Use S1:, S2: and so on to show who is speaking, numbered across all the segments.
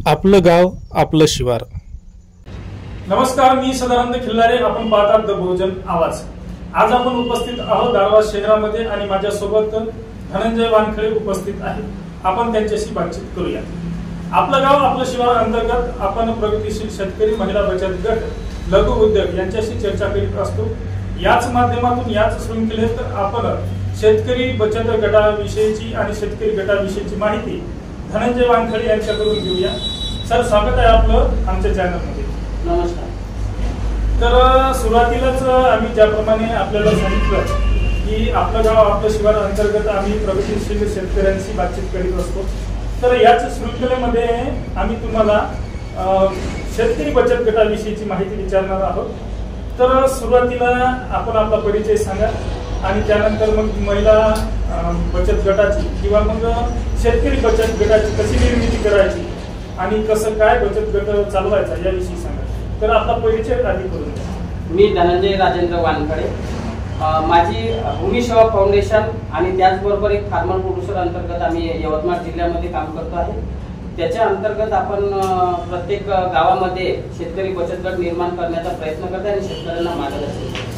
S1: आपलं गाव आपलं शिवार।
S2: नमस्कार, मी सदानंद खिल्लारे, आपण पाहतात द बहुजन आवाज। आज आपण उपस्थित आहोत दारवा शहरामध्ये आणि माझ्यासोबत धनंजय वानखळे उपस्थित आहे। आपण त्यांच्याशी बातचीत करूया। आपलं गाव आपलं शिवार अंतर्गत आपण प्रगतिशील शेतकरी, महिला बचत गट, लघु उद्योग यांच्याशी चर्चा करीत असतो। याच माध्यमातून याच शृंखलेत आपण शेतकरी बचत गटाविषयीची आणि शेतकरी गटाविषयीची माहिती धनंजय वानखळे यांच्याकडून घेऊया। सर, स्वागत आहे आपलं आमच्या चॅनलमध्ये।
S3: नमस्कार।
S2: तर सुरुवातीलाच आम्ही ज्याप्रमाणे आपल्याला सांगितलं की आपलं गाव आपलं शिवार अंतर्गत आम्ही प्रगतिशील शेतकऱ्यांशी बातचीत करीत असतो। तर याच शृंखलेमध्ये आम्ही तुम्हाला शेतकरी बचत गटाविषयीची माहिती विचारणार आहोत। तर सुरुवातीला आपण आपला परिचय सांगा आणि त्यानंतर मग महिला बचत गटाची किंवा मग शेतकरी बचत गटाची कशी निर्मिती करायची आणि कसं काय बचत गट चालवायचा याविषयी सांगा। तर आपला परिचय आधी करून द्या।
S3: मी धनंजय राजेंद्र वानखळे, माझी भूमी सेवा फाउंडेशन आणि त्याचबरोबर एक फार्मर प्रोड्युसर अंतर्गत आम्ही यवतमाळ जिल्ह्यामध्ये काम करतो आहे। त्याच्या अंतर्गत आपण प्रत्येक गावामध्ये शेतकरी बचत गट निर्माण करण्याचा प्रयत्न करतो आणि शेतकऱ्यांना मार्गदर्शन करतो।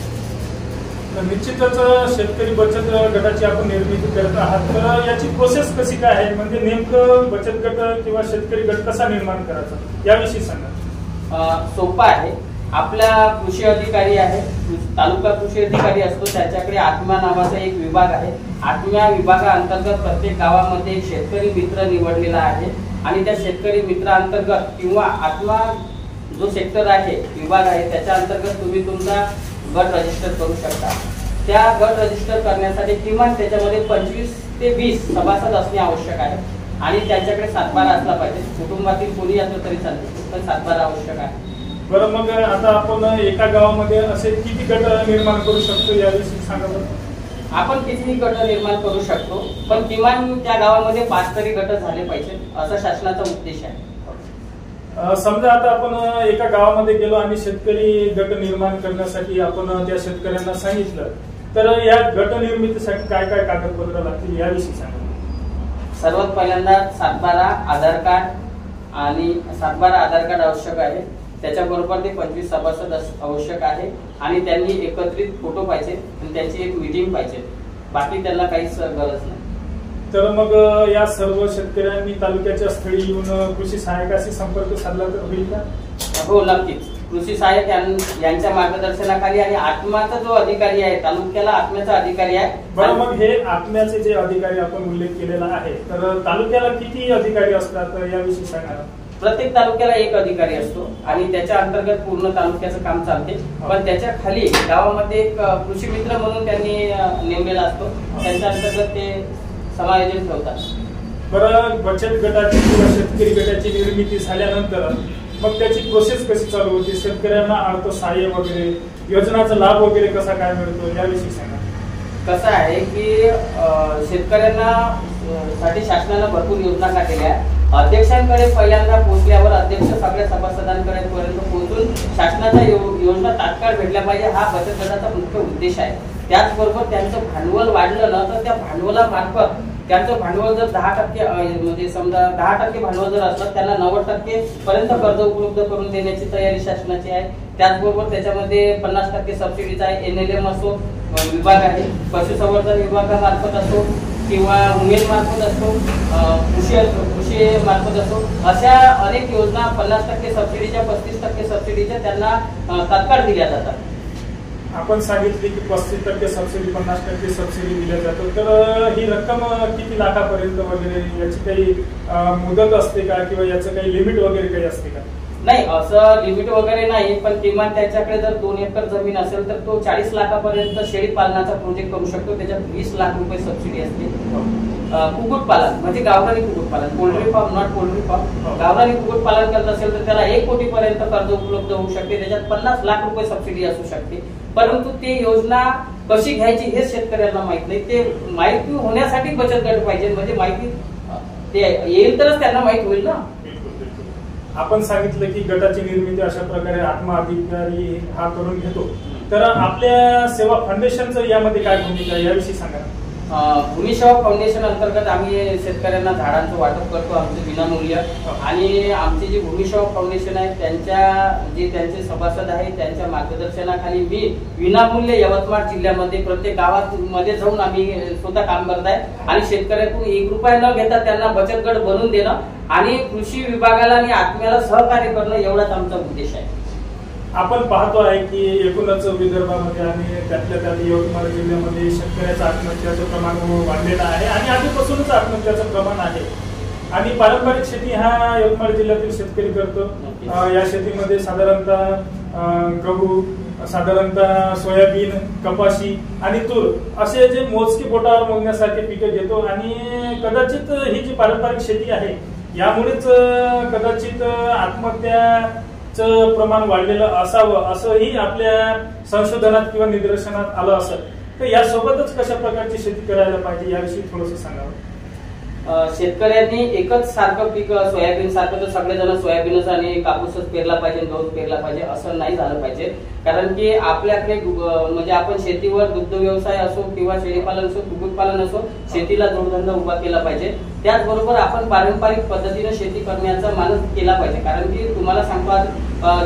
S2: निश्चितच शेतकरी बचत गटाची आपण निर्मिती करत आहात, तर याची प्रोसेस कशी काय आहे, म्हणजे नेमकं बचत गट किंवा शेतकरी गट कसा निर्माण करायचा याविषयी सांगा।
S3: सोपं आहे। आपला कृषी अधिकारी आहे, तालुका कृषी अधिकारी असतो, त्याच्याकडे आत्मा नावाचा एक विभाग आहे। आत्मा विभागाअंतर्गत प्रत्येक गावामध्ये एक शेतकरी मित्र निवडलेला आहे आणि त्या शेतकरी मित्रांतर्गत किंवा आत्मा जो सेक्टर आहे, विभाग आहे, त्याच्या अंतर्गत तुम्ही तुमचा गट रजिस्टर करू शकता। त्या गट रजिस्टर करण्यासाठी किमान त्याच्यामध्ये 25 ते 20 सभासद असणे आवश्यक आहे आणि त्यांच्याकडे सातबारा असला पाहिजे। कुटुंबातील कोणी असलं तरी चालते, पण सातबारा आवश्यक आहे।
S2: बरं, मग आता आपण एका गावामध्ये असे किती गट निर्माण करू शकतो याविषयी सांगा बरं।
S3: आपण कितीही गट निर्माण करू शकतो, पण किमान त्या गावामध्ये 5 तरी गट झाले पाहिजे, असा शासनाचा उद्देश आहे।
S2: समजा आता आपण एका गावामध्ये गेलो आणि शेतकरी गट निर्माण करण्यासाठी आपण त्या शेतकऱ्यांना सांगितलं, तर या गट निर्मितीसाठी काय काय कागदपत्र लागतील याविषयी सांगा।
S3: सर्वात पहिल्यांदा सातबारा आधार कार्ड आणि सातबारा आधार कार्ड आवश्यक आहे। त्याच्याबरोबर ते 25 सभासद आवश्यक आहे आणि त्यांनी एकत्रित फोटो पाहिजे आणि त्यांची एक मीटिंग पाहिजे, बाकी त्यांना काहीच गरज नाही।
S2: तर मग या सर्व शेतकऱ्यांनी तालुक्याच्या स्थळी येऊन कृषी सहाय्यकाशी संपर्क साधला तर होईल का?
S3: हो, नक्कीच। कृषी सहाय्यक यांच्या मार्गदर्शनाखाली आणि आत्माचा जो अधिकारी आहे, तालुक्याला आत्म्याचा अधिकारी आहे।
S2: बरं, मग हे आत्म्याचे जे अधिकारी आपण उल्लेख केलेला आहे, तर तालुक्याला किती अधिकारी असतात याविषयी सांगा।
S3: प्रत्येक तालुक्याला एक अधिकारी असतो आणि त्याच्या अंतर्गत पूर्ण तालुक्याचं काम चालते, पण त्याच्या खाली गावामध्ये एक कृषी मित्र म्हणून त्यांनी नेमलेला असतो, त्यांच्या अंतर्गत ते समायोजन ठेवतात।
S2: बरं, बचत गटाची किंवा शेतकरी गटाची निर्मिती झाल्यानंतर मग त्याची प्रोसेस कशी चालू होती? शेतकऱ्यांना अर्थसहाय्य वगैरे, योजनाचा लाभ वगैरे कसा काय मिळतो याविषयी सांगा।
S3: कसं आहे की शेतकऱ्यांना साठी शासनानं भरपूर योजना काढलेल्या आहेत। अध्यक्षांकडे पहिल्यांदा पोहोचल्यावर अध्यक्ष सगळ्या सभासदांकडे पोहोचून शासनाच्या योजना तात्काळ भेटल्या पाहिजे, हा बचत गटाचा मुख्य उद्देश आहे। त्याचबरोबर त्यांचं भांडवल वाढलं ना, तर त्या भांडवलामार्फत त्यांचं भांडवल जर 10% म्हणजे समजा 10% भांडवल जर असलं, त्यांना 90% पर्यंत कर्ज उपलब्ध करून देण्याची तयारी शासनाची आहे। त्याचबरोबर त्याच्यामध्ये 50% सबसिडीचा आहे। NLM असो विभाग आहे, पशुसंवर्धन विभागामार्फत असो किंवा उमेद मार्फत असो, कृषी मार्फत असो, अशा अनेक योजना 50% सबसिडीच्या, 35% सबसिडीच्या त्यांना तात्काळ दिल्या जातात।
S2: आपण सांगितले की 35% सबसिडी, 50% सबसिडी दिल्या जातात, तर ही रक्कम किती लाखापर्यंत वगैरे, याची काही मुदत असते का किंवा याचं काही लिमिट वगैरे काही असते का?
S3: नाही, असं लिमिट वगैरे नाही, पण किमान त्याच्याकडे जर 2 एकर जमीन असेल तर तो 40 लाखापर्यंत शेळी पालनाचा प्रोजेक्ट करू शकतो। त्याच्यात 20 लाख रुपये सबसिडी असते। कुक्कुटपालन म्हणजे गावरानी कुक्कुटपालन, poultry farm, not poultry farm, गावरानी कुक्कुटपालन करत असेल तर त्याला 1 कोटीपर्यंत कर्ज उपलब्ध होऊ शकते। त्याच्यात 50 लाख रुपये सबसिडी असू शकते, परंतु ते योजना कशी घ्यायची हे शेतकऱ्यांना माहित नाही। ते माहिती होण्यासाठी बचत गट पाहिजे, म्हणजे माहिती ते येईल तरच त्यांना माहित होईल ना।
S2: आपण सांगितलं की गटाची निर्मिती अशा प्रकारे आत्मा अधिकारी हा करून घेतो, तर आपल्या सेवा फाउंडेशनचं यामध्ये काय भूमिका आहे याविषयी सांगा।
S3: भूमिसेवा फाउंडेशन अंतर्गत आम्ही शेतकऱ्यांना झाडांचं वाटप करतो आमचं विनामूल्य. आणि आमची जी भूमिसेवा फाउंडेशन आहे त्यांचे सभासद आहे त्यांच्या मार्गदर्शनाखाली मी विनामूल्य यवतमाळ जिल्ह्यामध्ये प्रत्येक गावामध्ये जाऊन आम्ही स्वतः काम करत आहे. आणि शेतकऱ्यातून 1 रुपया न घेता त्यांना बचत गट बनवून देणं आणि कृषी विभागाला आणि आत्म्याला सहकार्य करणं एवढाच आमचा उद्देश आहे.
S2: आपण पाहतो आहे की एकूणच विदर्भामध्ये आणि त्यातल्या त्यात यवतमाळ जिल्ह्यामध्ये शेतकऱ्याचं आत्महत्याचं प्रमाण वाढलेलं आहे आणि आधीपासूनच आत्महत्याचं प्रमाण आहे. आणि पारंपरिक शेती हा यवतमाळ जिल्ह्यातील शेतकरी करतो. या शेतीमध्ये साधारणतः गहू, साधारणतः सोयाबीन, कपाशी आणि तूर असे जे मोजके बोटावर मोजण्यासारखे पिकं घेतो. आणि कदाचित ही जी पारंपरिक शेती आहे यामुळेच कदाचित आत्महत्याचं प्रमाण वाढलेलं असावं असंही आपल्या संशोधनात किंवा निदर्शनात आलं असेल. तर यासोबतच कशा प्रकारची शेती करायला पाहिजे याविषयी थोडंसं सांगावं.
S3: शेतकऱ्यांनी एकच सारखं पीक सोयाबीन सारखं तर सगळेजण सोयाबीनच आणि कापूसच पेरला पाहिजे, गहू पेरला पाहिजे असं नाही झालं पाहिजे. कारण की आपल्याकडे म्हणजे आपण शेतीवर दुग्ध व्यवसाय असो किंवा शेळीपालन असो, कुक्कुटपालन असो, शेतीला जोडधंदा उभा केला पाहिजे. त्याचबरोबर आपण पारंपरिक पद्धतीने शेती करण्याचा मानस केला पाहिजे. कारण की तुम्हाला सांगतो आज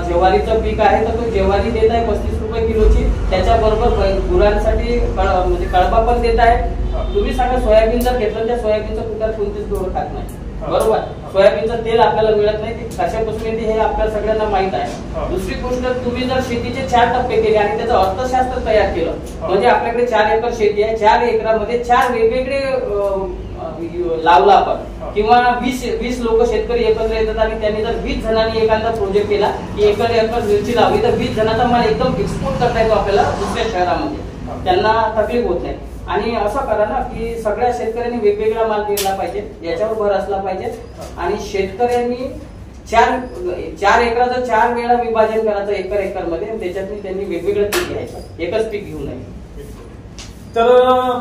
S3: ज्वारीचं पीक आहे तर तो ज्वारी देत आहे 35 रुपये किलोची. त्याच्याबरोबर गुरांसाठी म्हणजे कळपा पण देत आहे. तुम्ही सांगा सोयाबीन जर घेतलं त्या सोयाबीनचं कुठल्याच कोणतेच गहू खात नाही, बरोबर. सोयाबीनचं तेल आपल्याला मिळत नाही, ते कशापासून येते हे आपल्याला सगळ्यांना माहित आहे. दुसरी गोष्ट, तुम्ही जर शेतीचे 4 टप्पे केले आणि त्याचं अर्थशास्त्र तयार केलं म्हणजे आपल्याकडे 4 एकर शेती आहे, 4 एकरामध्ये 4 वेगवेगळे लावला आपण किंवा 20 लोक शेतकरी एकत्र येतात आणि त्यांनी जर 20 जणांनी एखादा प्रोजेक्ट केला की एकर मिरची लावली तर 20 जणांचा माल एकदम एक्सपोर्ट करता येतो आपल्याला दुसऱ्या शहरामध्ये, त्यांना तकलीफ होत नाही. आणि असं करा ना की सगळ्या शेतकऱ्यांनी वेगवेगळा माल पेरला पाहिजे, याच्यावर भर असला पाहिजे. आणि शेतकऱ्यांनी 4 एकराचं 4 वेळा विभाजन करायचं एकर मध्ये, त्याच्यातून त्यांनी वेगवेगळं पीक घ्यायचं, एकच पीक घेऊ नये.
S2: तर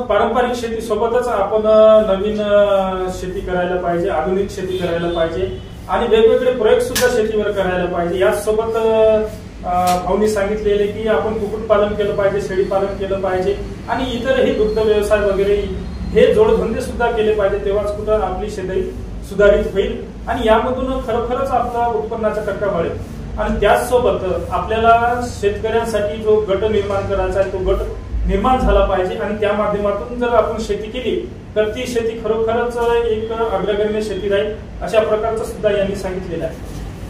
S2: पारंपरिक शेती सोबतच आपण नवीन शेती करायला पाहिजे, आधुनिक शेती करायला पाहिजे आणि वेगवेगळे प्रयोग सुद्धा शेतीवर करायला पाहिजे. याचसोबत भाऊनी सांगितलेले की आपण कुक्कुटपालन केलं पाहिजे, शेळीपालन केलं पाहिजे आणि इतरही दुग्ध व्यवसाय वगैरे हे जोडधंदे सुद्धा केले पाहिजे. तेव्हाच कुठं आपली शेती सुधारित होईल आणि यामधून खरोखरच आपला उत्पन्नाचा टक्का वाढेल. आणि त्याचसोबत आपल्याला शेतकऱ्यांसाठी जो गट निर्माण करायचा आहे तो गट निर्माण झाला पाहिजे आणि त्या माध्यमातून जर आपण शेती केली तर ती शेती खरोखरच एक अग्रगण्य शेती राहील, अशा प्रकारचं सुद्धा यांनी सांगितलेलं आहे.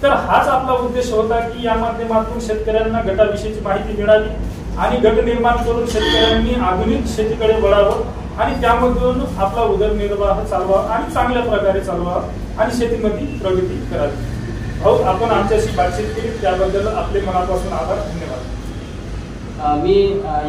S2: तर हाच आपला उद्देश होता की या माध्यमातून शेतकऱ्यांना गटाविषयीची माहिती मिळावी आणि गट निर्माण करून शेतकऱ्यांनी आधुनिक शेतीकडे वळावं आणि त्यामधून आपला उदरनिर्वाह चालवावा आणि चांगल्या प्रकारे चालवावा आणि शेतीमध्ये प्रगती करावी. भाऊ, आपण आमच्याशी बातचीत केली त्याबद्दल आपले मनापासून आभार, धन्यवाद.
S3: मी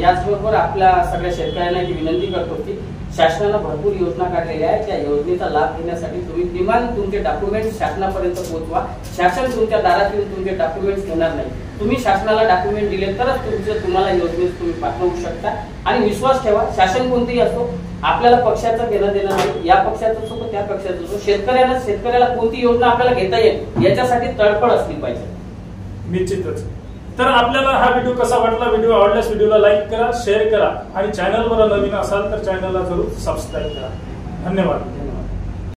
S3: याचबरोबर आपल्या सगळ्या शेतकऱ्यांना ही विनंती करतो की शासनानं भरपूर योजना काढलेल्या आहेत, त्या योजनेचा लाभ घेण्यासाठी तुम्ही किमान तुमचे डॉक्युमेंट्स शासनापर्यंत पोहोचवा. शासन तुमच्या दारात येऊन तुमचे डॉक्युमेंट्स घेणार नाही. तुम्ही शासनाला डॉक्युमेंट दिले तरच तुम्हाला योजनेत तुम्ही पाठवू शकता. आणि विश्वास ठेवा, शासन कोणतेही असो, आपल्याला पक्षाचं घेणं देणं नाही, या पक्षाचं असो त्या पक्षाचं असो, शेतकऱ्याला कोणती योजना आपल्याला घेता येईल याच्यासाठी तळपड असली पाहिजे.
S2: निश्चितच. तर आपल्याला हा व्हिडिओ कसा वाटला, व्हिडिओ आवडल्यास व्हिडिओला लाईक करा, शेअर करा आणि चॅनलवर नवीन असाल तर चॅनलला जरूर सबस्क्राईब करा. धन्यवाद.